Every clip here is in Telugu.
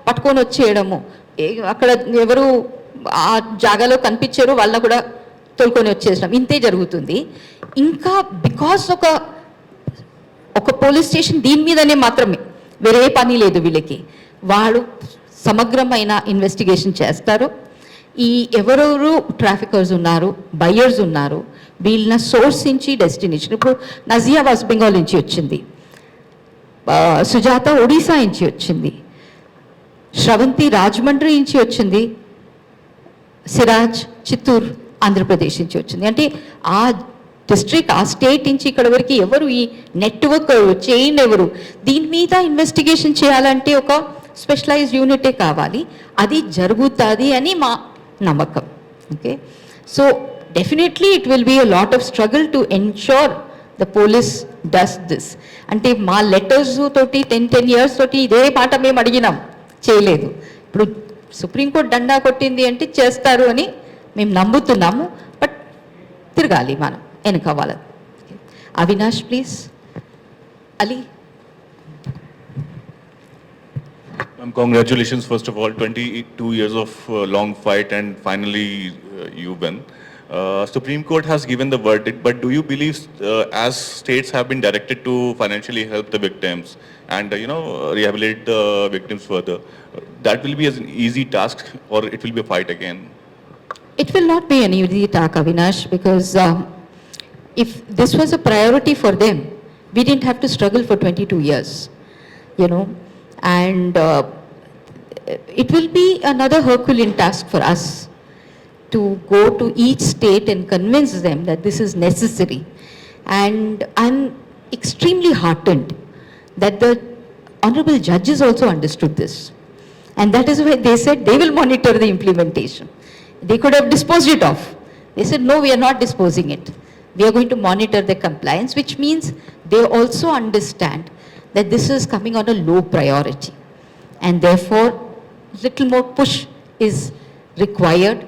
పట్టుకొని వచ్చేయడము, అక్కడ ఎవరు ఆ జాగాలో కనిపించారు వాళ్ళని కూడా తోలుకొని వచ్చేసడం, ఇంతే జరుగుతుంది. ఇంకా బికాస్ ఒక పోలీస్ స్టేషన్ దీని మీదనే మాత్రమే, వేరే పని లేదు వీళ్ళకి. వాళ్ళు సమగ్రమైన ఇన్వెస్టిగేషన్ చేస్తారు. ఈ ఎవరెవరు ట్రాఫికర్స్ ఉన్నారు, బయర్స్ ఉన్నారు, వీళ్ళని సోర్స్ నుంచి డెస్టినేషన్. ఇప్పుడు నజియా వెస్ట్ బెంగాల్ నుంచి వచ్చింది, సుజాత ఒడిశా నుంచి వచ్చింది, శ్రవంతి రాజమండ్రి నుంచి వచ్చింది, సిరాజ్ చిత్తూరు ఆంధ్రప్రదేశ్ నుంచి వచ్చింది. అంటే ఆ డిస్ట్రిక్ట్, ఆ స్టేట్ నుంచి ఇక్కడ వరకు ఎవరు, ఈ నెట్వర్క్ చైన్ ఎవరు, దీని మీద ఇన్వెస్టిగేషన్ చేయాలంటే ఒక స్పెషలైజ్డ్ యూనిటే కావాలి. అది జరుగుతుంది అని మా నమ్మకం. Okay, so definitely it will be a lot of struggle to ensure the police does this. అంటే మా లెటర్స్ తోటి 10 years తోటి ఇదే మాట మేము అడిగినాం, చేయలేదు. ఇప్పుడు సుప్రీంకోర్టు దండా కొట్టింది అంటే చేస్తారు అని మేము నమ్ముతున్నాము. బట్ తిరగాలి మనం వెనక వాళ్ళది. Avinash please. Ali. Congratulations, first of all, 22 years of long fight and finally you win. Supreme Court has given the verdict, but do you believe as states have been directed to financially help the victims and rehabilitate the victims further, that will be an easy task or it will be a fight again? It will not be an easy task, Avinash, because if this was a priority for them, we didn't have to struggle for 22 years, and it will be another Herculean task for us to go to each state and convince them that this is necessary. And I'm extremely heartened that the honorable judges also understood this, and that is why they said they will monitor the implementation. They could have disposed it off. They said, no, we are not disposing it. We are going to monitor the compliance, which means they also understand that this is coming on a low priority, and therefore little more push is required.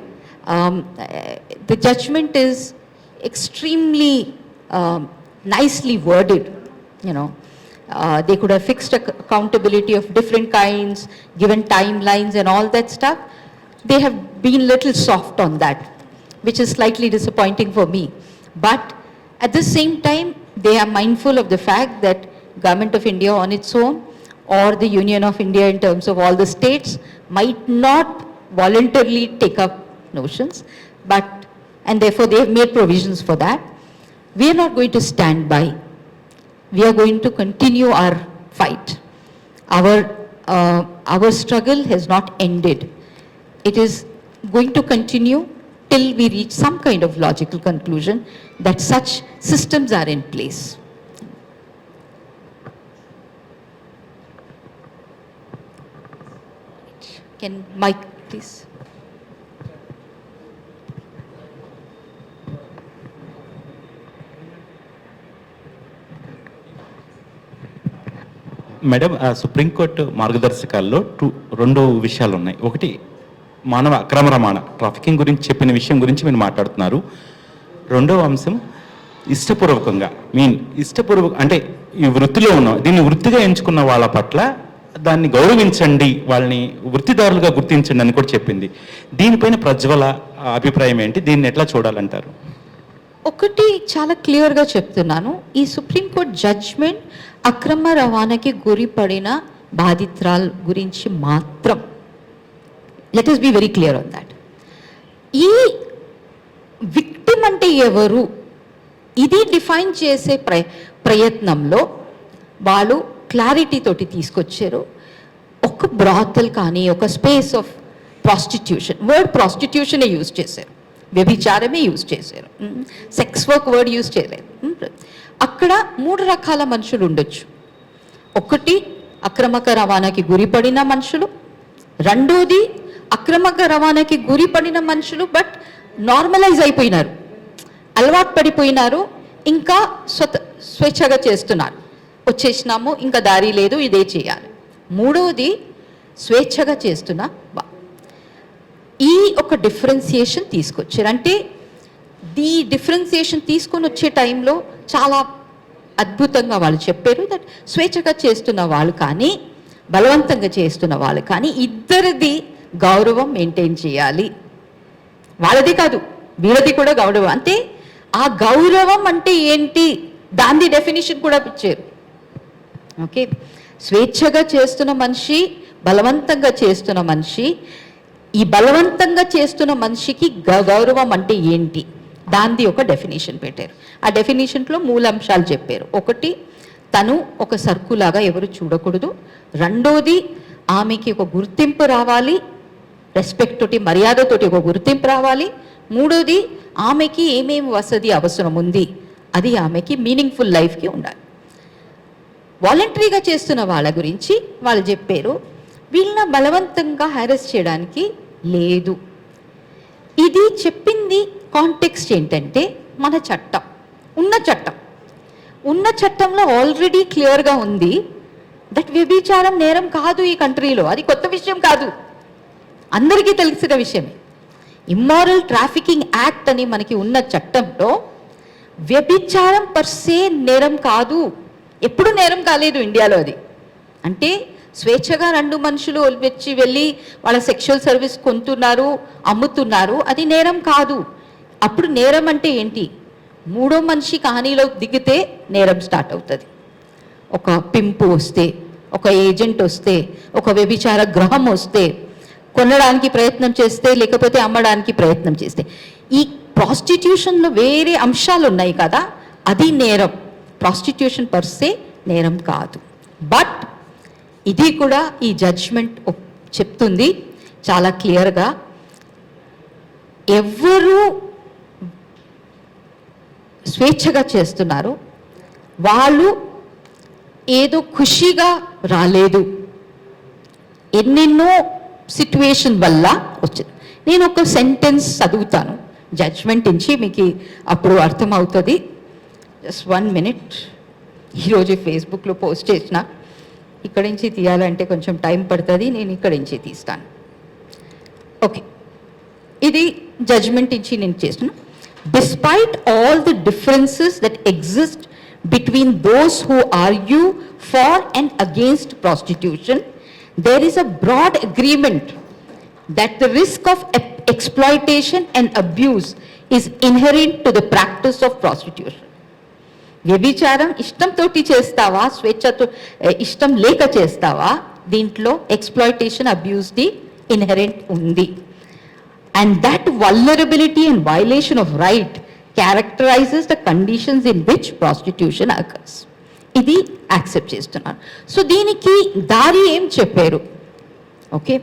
The judgment is extremely nicely worded. They could have fixed accountability of different kinds, given timelines and all that stuff. They have been little soft on that, which is slightly disappointing for me. But at the same time, they are mindful of the fact that Government of India on its own or the Union of India in terms of all the states might not voluntarily take up notions, and therefore they have made provisions for that. We are not going to stand by. We are going to continue our fight. Our struggle has not ended. It is going to continue till we reach some kind of logical conclusion that such systems are in place. Can Mike please? Madam, supreme court మార్గదర్శకాల్లో 2 విషయాలు ఉన్నాయి. ఒకటి మానవ అక్రమ రవాణా, ట్రాఫికింగ్ గురించి చెప్పిన విషయం గురించి మీరు మాట్లాడుతున్నారు. రెండవ అంశం ఇష్టపూర్వకంగా అంటే ఈ వృత్తిలో ఉన్న, దీన్ని వృత్తిగా ఎంచుకున్న వాళ్ళ పట్ల దాన్ని గౌరవించండి, వాళ్ళని వృత్తిదారులుగా గుర్తించండి అని కూడా చెప్పింది. దీనిపైన ప్రజ్వల అభిప్రాయం ఏంటి? దీన్ని ఎట్లా చూడాలంటారు? ఒకటి చాలా క్లియర్గా చెప్తున్నాను, ఈ సుప్రీంకోర్టు జడ్జ్మెంట్ అక్రమ రవాణాకి గురి పడిన బాధితురాల గురించి మాత్రం. Let us be very clear on that. ఈ విక్టిమ్ అంటే ఎవరు, ఇది డిఫైన్ చేసే ప్రయత్నంలో వాళ్ళు క్లారిటీ తోటి తీసుకొచ్చారు. ఒక బ్రాతల్ కానీ, ఒక స్పేస్ ఆఫ్ ప్రాస్టిట్యూషన్, వర్డ్ ప్రాస్టిట్యూషనే యూజ్ చేశారు, వ్యభిచారమే యూజ్ చేశారు, సెక్స్ వర్క్ వర్డ్ యూజ్ చేయలేదు. అక్కడ 3 రకాల మనుషులు ఉండొచ్చు. ఒకటి అక్రమక రవాణాకి గురిపడిన మనుషులు, రెండోది అక్రమక రవాణాకి గురిపడిన మనుషులు బట్ నార్మలైజ్ అయిపోయినారు, అలవాటు పడిపోయినారు, ఇంకా స్వేచ్ఛగా చేస్తున్నారు, వచ్చేసినాము ఇంకా దారి లేదు ఇదే చేయాలి. మూడవది స్వేచ్ఛగా చేస్తున్న ఈ ఒక డిఫరెన్సియేషన్ తీసుకొచ్చారు. అంటే ఈ డిఫరెన్సియేషన్ తీసుకొని వచ్చే టైంలో చాలా అద్భుతంగా వాళ్ళు చెప్పారు దట్ స్వేచ్ఛగా చేస్తున్న వాళ్ళు కానీ బలవంతంగా చేస్తున్న వాళ్ళు. కానీ ఇద్దరిది గౌరవం మెయింటైన్ చేయాలి. వాళ్ళది కాదు, వీళ్ళది కూడా గౌరవం. అంటే ఆ గౌరవం అంటే ఏంటి, దాని డెఫినేషన్ కూడా ఇచ్చారు. ఓకే, స్వేచ్ఛగా చేస్తున్న మనిషి, బలవంతంగా చేస్తున్న మనిషి, ఈ బలవంతంగా చేస్తున్న మనిషికి గౌరవం అంటే ఏంటి, దానిది ఒక డెఫినేషన్ పెట్టారు. ఆ డెఫినేషన్లో మూలాంశాలు చెప్పారు. ఒకటి, తను ఒక సరుకులాగా ఎవరు చూడకూడదు. రెండోది, ఆమెకి ఒక గుర్తింపు రావాలి, రెస్పెక్ట్ తోటి, మర్యాదతోటి ఒక గుర్తింపు రావాలి. మూడోది, ఆమెకి ఏమేమి వసతి అవసరం ఉంది, అది ఆమెకి మీనింగ్ఫుల్ లైఫ్కి ఉండాలి. వాలంటరీగా చేస్తున్న వాళ్ళ గురించి వాళ్ళు చెప్పారు, వీళ్ళని బలవంతంగా హ్యారెస్ చేయడానికి లేదు. ఇది చెప్పింది కాంటెక్స్ట్ ఏంటంటే, మన చట్టం, ఉన్న చట్టంలో ఆల్రెడీ క్లియర్గా ఉంది దట్ వ్యభిచారం నేరం కాదు ఈ కంట్రీలో. అది కొత్త విషయం కాదు, అందరికీ తెలిసిన విషయమే. ఇమ్మారల్ ట్రాఫికింగ్ యాక్ట్ అని మనకి ఉన్న చట్టంలో వ్యభిచారం పర్సే నేరం కాదు, ఎప్పుడు నేరం కాలేదు ఇండియాలో. అది అంటే స్వేచ్ఛగా రెండు మనుషులు వచ్చి వెళ్ళి వాళ్ళ సెక్షువల్ సర్వీస్ కొంటున్నారు, అమ్ముతున్నారు, అది నేరం కాదు. అప్పుడు నేరం అంటే ఏంటి, మూడో మనిషి కహానీలో దిగితే నేరం స్టార్ట్ అవుతుంది. ఒక పింపు వస్తే, ఒక ఏజెంట్ వస్తే, ఒక వ్యభిచార గృహం వస్తే, కొనడానికి ప్రయత్నం చేస్తే, లేకపోతే అమ్మడానికి ప్రయత్నం చేస్తే, ఈ ప్రాస్టిట్యూషన్లో వేరే అంశాలు ఉన్నాయి కదా, అది నేరం. ప్రాస్టిట్యూషన్ పర్సే నేరం కాదు. బట్ ఇది కూడా ఈ జడ్జ్మెంట్ చెప్తుంది చాలా క్లియర్గా, ఎవరు స్వేచ్ఛగా చేస్తున్నారు వాళ్ళు ఏదో ఖుషిగా రాలేదు, ఎన్నెన్నో సిట్యుయేషన్ వల్ల వచ్చింది. నేను ఒక సెంటెన్స్ చదువుతాను జడ్జ్మెంట్ నుంచి, మీకు అప్పుడు అర్థమవుతుంది. Just 1 minute. ఈరోజు ఫేస్బుక్లో పోస్ట్ చేసిన, ఇక్కడి నుంచి తీయాలంటే కొంచెం టైం పడుతుంది, నేను ఇక్కడి నుంచి తీస్తాను. ఓకే, ఇది జడ్జ్మెంట్ నుంచి నేను చేస్తున్నా. Despite all the differences that exist between those who argue for and against prostitution, there is a broad agreement that the risk of exploitation and abuse is inherent to the practice of prostitution. వ్యభిచారం ఇష్టంతో చేస్తావా, స్వేచ్ఛతో ఇష్టం లేక చేస్తావా, దీంట్లో ఎక్స్ప్లాయిటేషన్, అబ్యూస్ది ఇన్హెరెంట్ ఉంది. And that vulnerability and violation of right characterizes the conditions in which prostitution occurs. ఇది యాక్సెప్ట్ చేస్తున్నారు. సో దీనికి దారి ఏం చెప్పారు? ఓకే,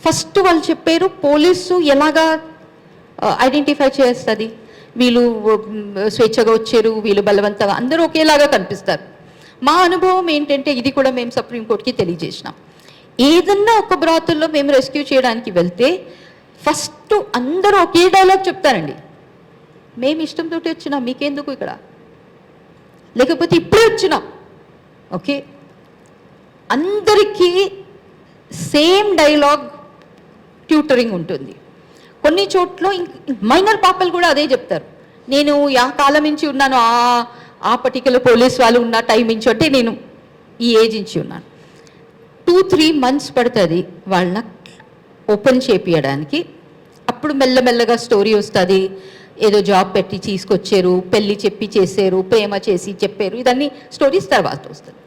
ఫస్ట్ వాళ్ళు చెప్పారు పోలీసు ఎలాగా ఐడెంటిఫై చేస్తుంది, వీళ్ళు స్వేచ్ఛగా వచ్చారు, వీళ్ళు బలవంతంగా, అందరూ ఒకేలాగా కనిపిస్తారు. మా అనుభవం ఏంటంటే, ఇది కూడా మేము సుప్రీంకోర్టుకి తెలియజేసినాం. ఏదన్నా ఒక బ్రాతుల్లో మేము రెస్క్యూ చేయడానికి వెళ్తే ఫస్ట్ అందరూ ఒకే డైలాగ్ చెప్తారండి, మేము ఇష్టంతో వచ్చినాం, మీకెందుకు ఇక్కడ, లేకపోతే ఇప్పుడే వచ్చినాం. ఓకే, అందరికీ సేమ్ డైలాగ్ ట్యూటరింగ్ ఉంటుంది. కొన్ని చోట్ల మైనర్ పాపలు కూడా అదే చెప్తారు, నేను ఆ కాలం నుంచి ఉన్నాను, ఆ పర్టికులర్ పోలీస్ వాళ్ళు ఉన్న టైం నుంచి, అంటే నేను ఈ ఏజ్ నుంచి ఉన్నాను. 2-3 months పడుతుంది వాళ్ళని ఓపెన్ చేపియడానికి. అప్పుడు మెల్లమెల్లగా స్టోరీ వస్తుంది, ఏదో జాబ్ పెట్టి తీసుకొచ్చారు, పెళ్ళి చెప్పి చేశారు, ప్రేమ చేసి చెప్పారు, ఇదన్నీ స్టోరీస్ తర్వాత వస్తుంది.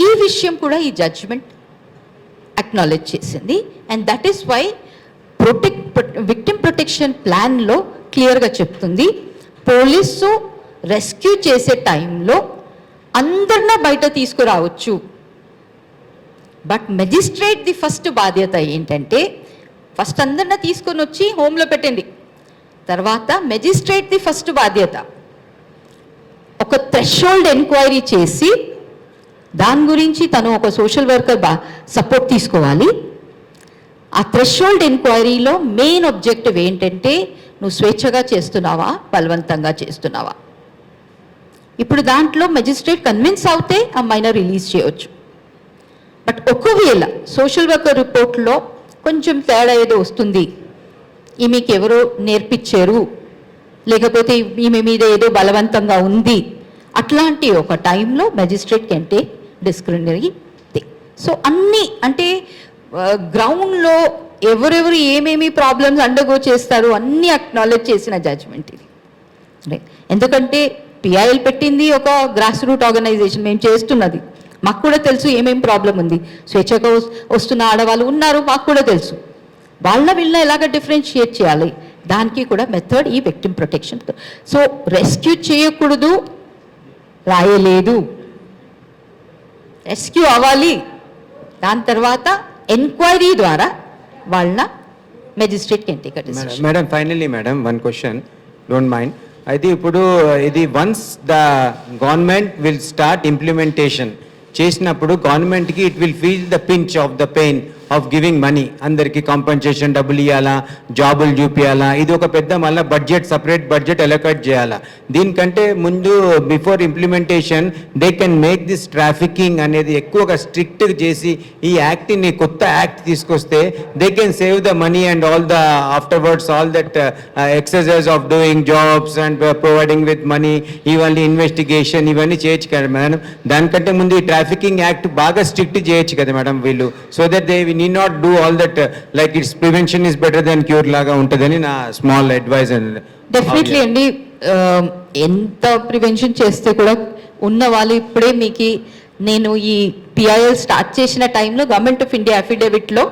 ఈ విషయం కూడా ఈ జడ్జ్మెంట్ అక్నాలెడ్జ్ చేసింది. And that is why victim protection ప్లాన్లో క్లియర్గా చెప్తుంది, పోలీసు రెస్క్యూ చేసే టైంలో అందరినీ బయట తీసుకురావచ్చు, బట్ మెజిస్ట్రేట్ ది ఫస్ట్ బాధ్యత ఏంటంటే, ఫస్ట్ అందరినీ తీసుకొని వచ్చి హోమ్లో పెట్టండి, తర్వాత మెజిస్ట్రేట్ ది ఫస్ట్ బాధ్యత ఒక థ్రెషోల్డ్ ఎంక్వైరీ చేసి దాని గురించి తను ఒక సోషల్ వర్కర్ సపోర్ట్ తీసుకోవాలి. ఆ థ్రెషోల్డ్ ఎంక్వైరీలో మెయిన్ ఆబ్జెక్టివ్ ఏంటంటే, నువ్వు స్వేచ్ఛగా చేస్తున్నావా, బలవంతంగా చేస్తున్నావా. ఇప్పుడు దాంట్లో మెజిస్ట్రేట్ కన్విన్స్ అవుతే ఆ మైనర్ రిలీజ్ చేయవచ్చు. బట్ ఒకవేళ సోషల్ వర్కర్ రిపోర్ట్లో కొంచెం తేడా ఏదో వస్తుంది, ఈమెకి ఎవరో నేర్పించారు, లేకపోతే ఈమె మీద ఏదో బలవంతంగా ఉంది, అట్లాంటి ఒక టైంలో magistrate can take discretionary thing. So అన్నీ అంటే గ్రౌండ్లో ఎవరెవరు ఏమేమి ప్రాబ్లమ్స్ అండర్గో చేస్తారు అన్నీ అక్నాలెడ్జ్ చేసిన జడ్జ్మెంట్ ఇది. ఎందుకంటే పిఐఎల్ పెట్టింది ఒక గ్రాస్ రూట్ ఆర్గనైజేషన్, మేము చేస్తున్నది, మాకు కూడా తెలుసు ఏమేమి ప్రాబ్లం ఉంది. స్వేచ్ఛగా వస్తున్న ఆడవాళ్ళు ఉన్నారు, మాకు కూడా తెలుసు. వీళ్ళ ఎలాగ డిఫరెన్షియేట్ చేయాలి, దానికి కూడా మెథడ్ ఈ విక్టిమ్ ప్రొటెక్షన్. సో రెస్క్యూ చేయకూడదు, రాయలేదు, రెస్క్యూ అవ్వాలి, దాని తర్వాత ఎంక్వైరీ ద్వారా వాళ్ళ magistrate can take a decision. Madam finally madam one question, don't mind. అయితే ఇప్పుడు ఇది once the government will start implementation చేసినప్పుడు గవర్నమెంట్కి it will feel the pinch of the pain of giving money, అందరికీ కాంపన్సేషన్ డబ్బులు ఇవ్వాలా, జాబులు చూపించాలా, ఇది ఒక పెద్ద మళ్ళీ బడ్జెట్, సపరేట్ బడ్జెట్ అలొకేట్ చేయాలా. దీనికంటే ముందు before implementation they can make this trafficking అనేది ఎక్కువగా స్ట్రిక్ట్ చేసి ఈ యాక్ట్ని కొత్త యాక్ట్ తీసుకొస్తే they can save the money and all the afterwards all that exercise of doing jobs and providing with money, ఇవన్నీ ఇన్వెస్టిగేషన్ ఇవన్నీ చేయొచ్చు కదా మేడం. దానికంటే ముందు ఈ ట్రాఫికింగ్ యాక్ట్ బాగా స్ట్రిక్ట్ చేయొచ్చు కదా మేడం వీళ్ళు, so that they need not do all that like its prevention is better than cure లాగా ఉంటుందని నా స్మాల్ అడ్వైజ్. డెఫినెట్లీ అండి, ఎంత ప్రివెన్షన్ చేస్తే కూడా ఉన్న వాళ్ళు ఇప్పుడే మీకు నేను ఈ పిఐఎల్ స్టార్ట్ చేసిన టైంలో గవర్నమెంట్ ఆఫ్ ఇండియా అఫిడవిట్లో